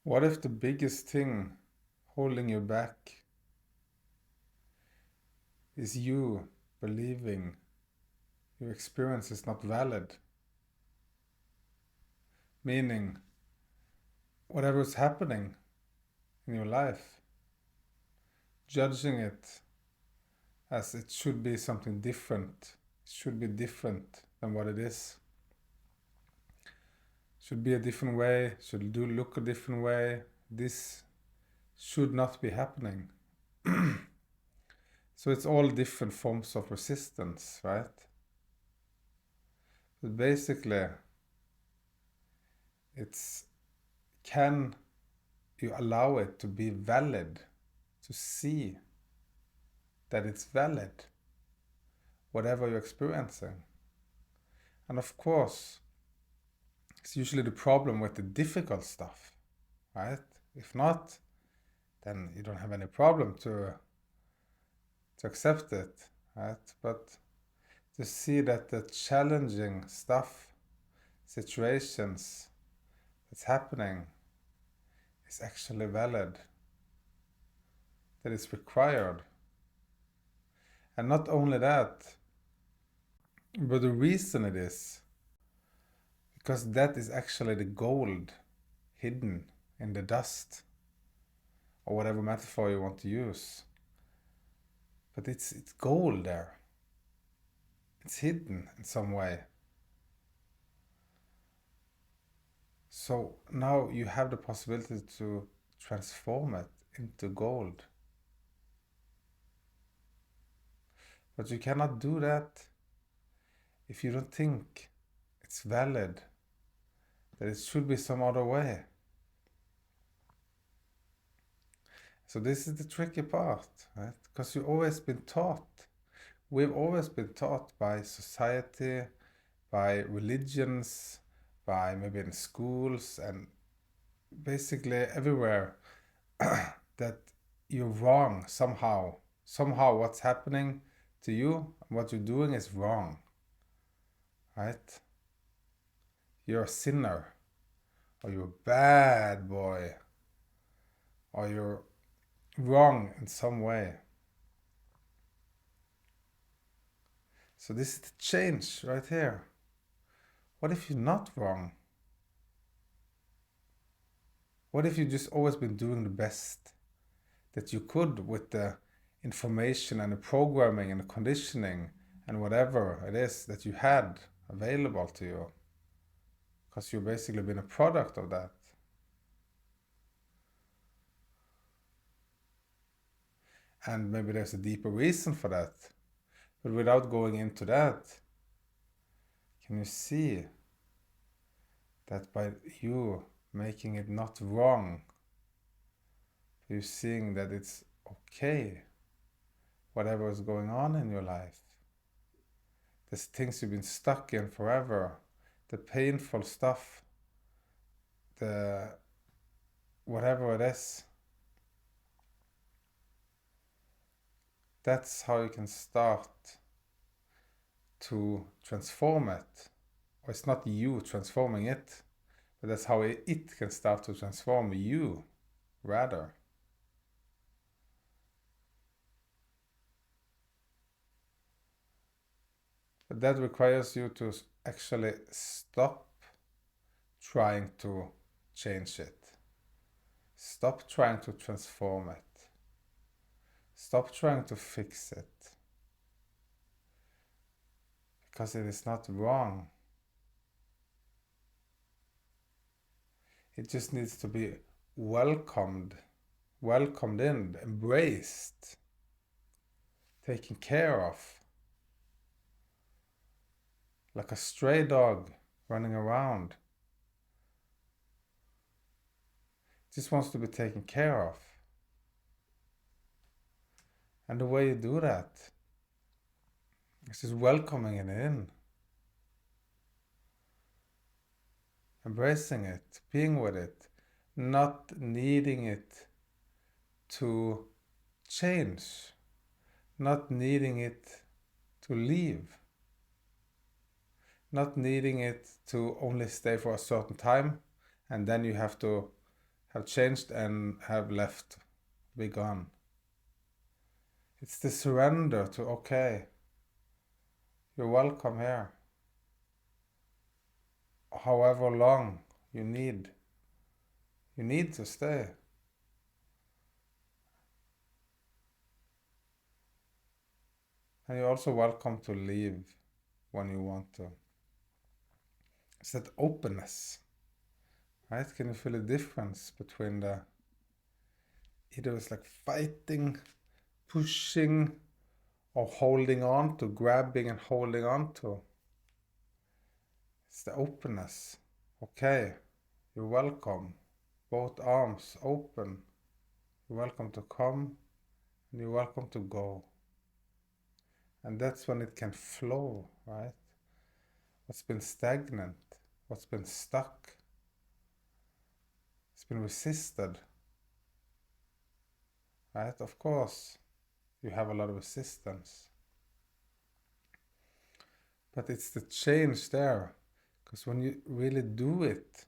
What if the biggest thing holding you back is you believing your experience is not valid? Meaning, whatever is happening in your life, judging it as it should be something different, it should be different than what it is. Should be a different way, should do look a different way. This should not be happening. So it's all different forms of resistance, right? But basically, it's can you allow it to be valid, to see that it's valid, whatever you're experiencing. And of course, it's usually the problem with the difficult stuff, right? If not, then you don't have any problem to accept it, right? But to see that the challenging stuff, situations that's happening is actually valid, that it's required. And not only that, but the reason it is, because that is actually the gold hidden in the dust, or whatever metaphor you want to use. But it's gold there. It's hidden in some way. So now you have the possibility to transform it into gold. But you cannot do that if you don't think it's valid, that it should be some other way. So this is the tricky part, right? Because you've always been taught, we've always been taught by society, by religions, by maybe in schools and basically everywhere that you're wrong somehow. Somehow what's happening to you, what you're doing is wrong, right? You're a sinner, or you're a bad boy, or you're wrong in some way. So this is the change right here. What if you're not wrong? What if you've just always been doing the best that you could with the information and the programming and the conditioning and whatever it is that you had available to you? Because you've basically been a product of that. And maybe there's a deeper reason for that. But without going into that, can you see that by you making it not wrong, you're seeing that it's okay, whatever is going on in your life? There's things you've been stuck in forever, the painful stuff, the whatever it is. That's how you can start to transform it. Or it's not you transforming it, but that's how it can start to transform you, rather. But that requires you to actually stop trying to change it. Stop trying to transform it. Stop trying to fix it. Because it is not wrong. It just needs to be welcomed in, embraced, taken care of. Like a stray dog running around. It just wants to be taken care of. And the way you do that is just welcoming it in. Embracing it, being with it, not needing it to change, not needing it to leave, not needing it to only stay for a certain time and then you have to have changed and have left, be gone. It's the surrender to, okay, you're welcome here. However long you need to stay. And you're also welcome to leave when you want to. It's that openness, right? Can you feel the difference between the, either it's like fighting, pushing, or holding on to, grabbing and holding on to? It's the openness. Okay, you're welcome. Both arms open. You're welcome to come and you're welcome to go. And that's when it can flow, right? What's been stagnant, what's been stuck, it's been resisted, right? Of course, you have a lot of resistance. But it's the change there. Because when you really do it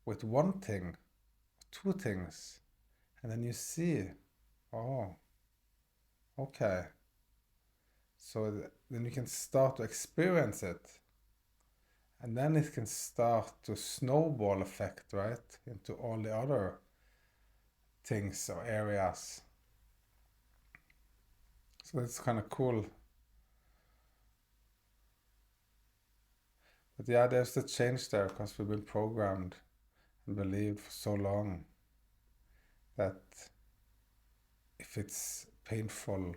with one thing, two things, and then you see, oh, okay. So then you can start to experience it. And then it can start to snowball effect, right? Into all the other things or areas. So it's kind of cool. But yeah, there's the change there because we've been programmed and believed for so long that if it's painful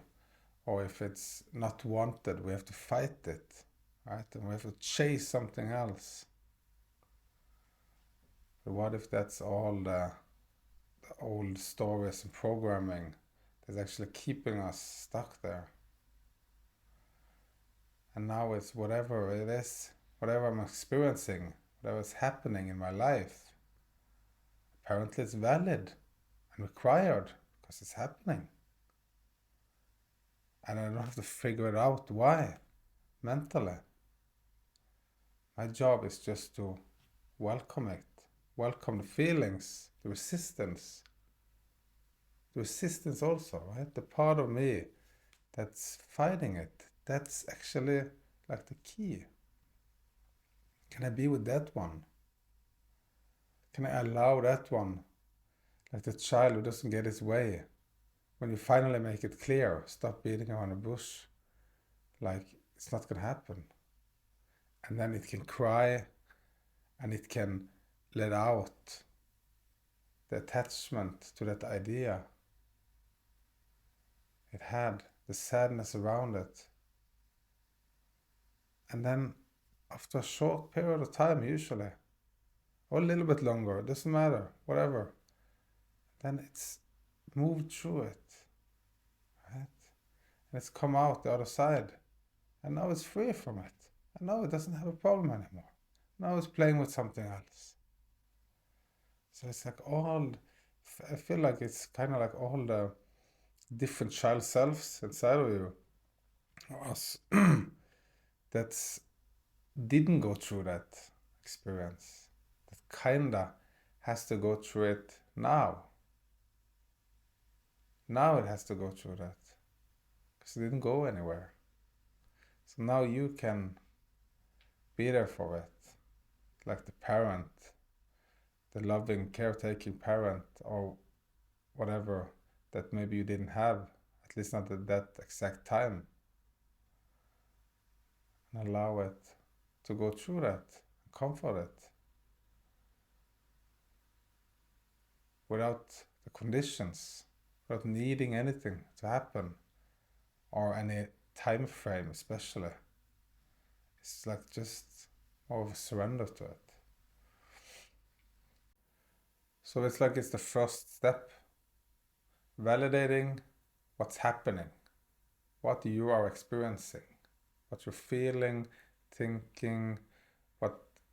or if it's not wanted, we have to fight it, right? And we have to chase something else. But what if that's all the old stories and programming that's actually keeping us stuck there? And now it's whatever it is, whatever I'm experiencing, whatever is happening in my life, apparently it's valid and required because it's happening. And I don't have to figure it out why, mentally. My job is just to welcome it, welcome the feelings, the resistance. The resistance also, right? The part of me that's fighting it, that's actually like the key. Can I be with that one? Can I allow that one? Like the child who doesn't get his way. When you finally make it clear, stop beating around the bush. Like it's not gonna happen. And then it can cry and it can let out the attachment to that idea it had, the sadness around it. And then after a short period of time, usually, or a little bit longer, it doesn't matter, whatever, then it's moved through it, right? And it's come out the other side. And now it's free from it. And now it doesn't have a problem anymore. Now it's playing with something else. So it's like I feel like it's kind of like all the different child selves inside of you, us, that didn't go through that experience, that kinda has to go through it now. Now it has to go through that because it didn't go anywhere. So now you can be there for it, like the parent, the loving, caretaking parent, or whatever that maybe you didn't have, at least not at that exact time. And allow it to go through that, comfort it, without the conditions, without needing anything to happen, or any time frame especially. It's like just more of a surrender to it. So it's like it's the first step, validating what's happening, what you are experiencing, what you're feeling, thinking,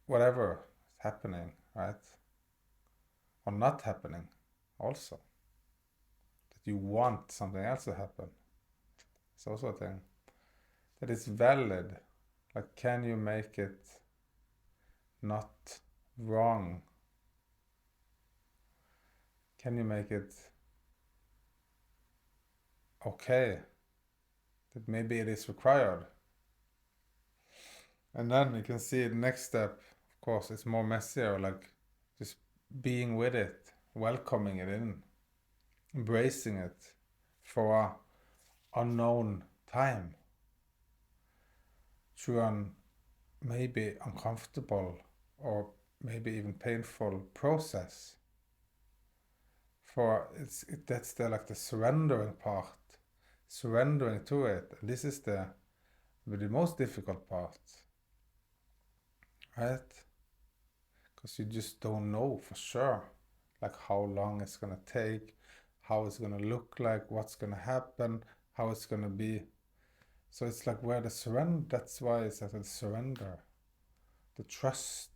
whatever is happening, right? Or not happening also. That you want something else to happen. It's also a thing. That it's valid. Like, can you make it not wrong? Can you make it okay that maybe it is required? And then you can see the next step, of course, it's more messier, like just being with it, welcoming it in, embracing it for a unknown time through an maybe uncomfortable or maybe even painful process. For that's the surrendering part, surrendering to it. And this is the most difficult part, right? Because you just don't know for sure, like how long it's gonna take, how it's gonna look like, what's gonna happen, how it's gonna be. So it's like where the surrender, that's why it's like the surrender, the trust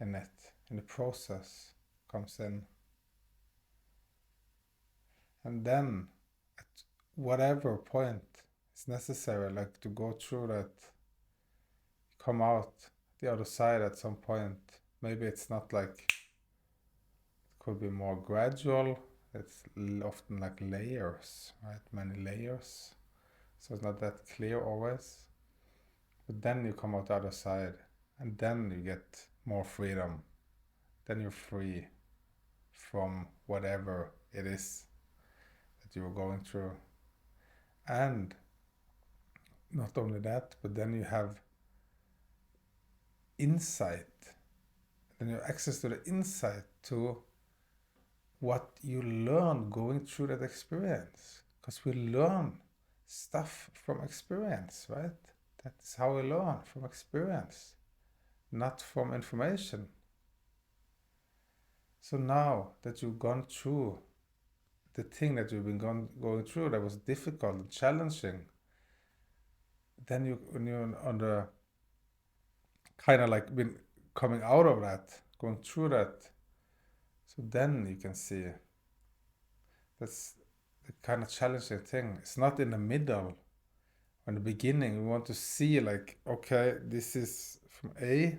in it, in the process comes in. And then at whatever point it's necessary, like to go through that, come out the other side at some point. Maybe it's not like, it could be more gradual. It's often like layers, right? Many layers. So it's not that clear always. But then you come out the other side and then you get more freedom. Then you're free from whatever it is that you were going through. And not only that, but then you have insight. Then you have access to the insight to what you learn going through that experience. Because we learn stuff from experience, right? That's how we learn, from experience, not from information. So now that you've gone through the thing that you've been going through that was difficult and challenging, then when you're on the kind of like been coming out of that, going through that, so then you can see that's the kind of challenging thing. It's not in the middle. In the beginning, we want to see like, okay, this is from A,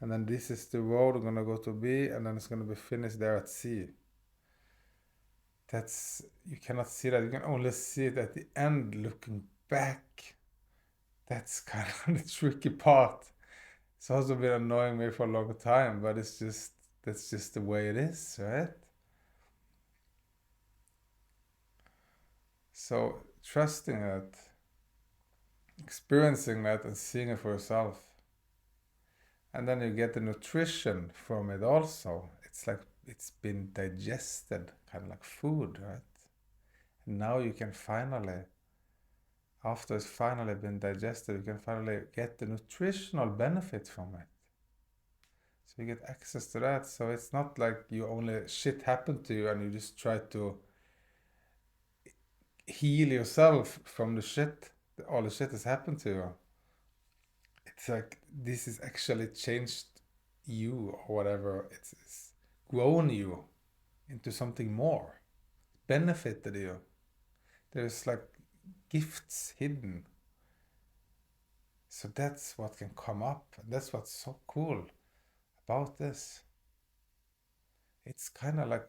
and then this is the road we're gonna go to B, and then it's gonna be finished there at C. You cannot see that. You can only see it at the end, looking back. That's kind of the tricky part. It's also been annoying me for a long time, but that's just the way it is, right? So trusting it, experiencing that, and seeing it for yourself. And then you get the nutrition from it also. It's like it's been digested, kind of like food, right? And now you can finally, after it's finally been digested, you can finally get the nutritional benefit from it. So you get access to that. So it's not like you only shit happened to you and you just try to heal yourself from the shit, all the shit has happened to you. It's like this is actually changed you or whatever. It's grown you into something more, benefited you. There's like gifts hidden. So that's what can come up. And that's what's so cool about this. It's kind of like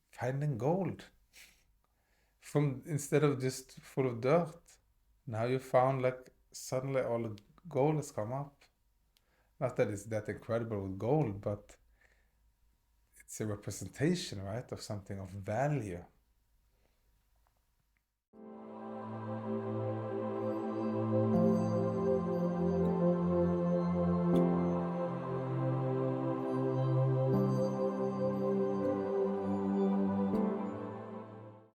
finding gold from instead of just full of dirt. Now you found like suddenly all the gold has come up. Not that it's that incredible with gold, but it's a representation, right, of something of value.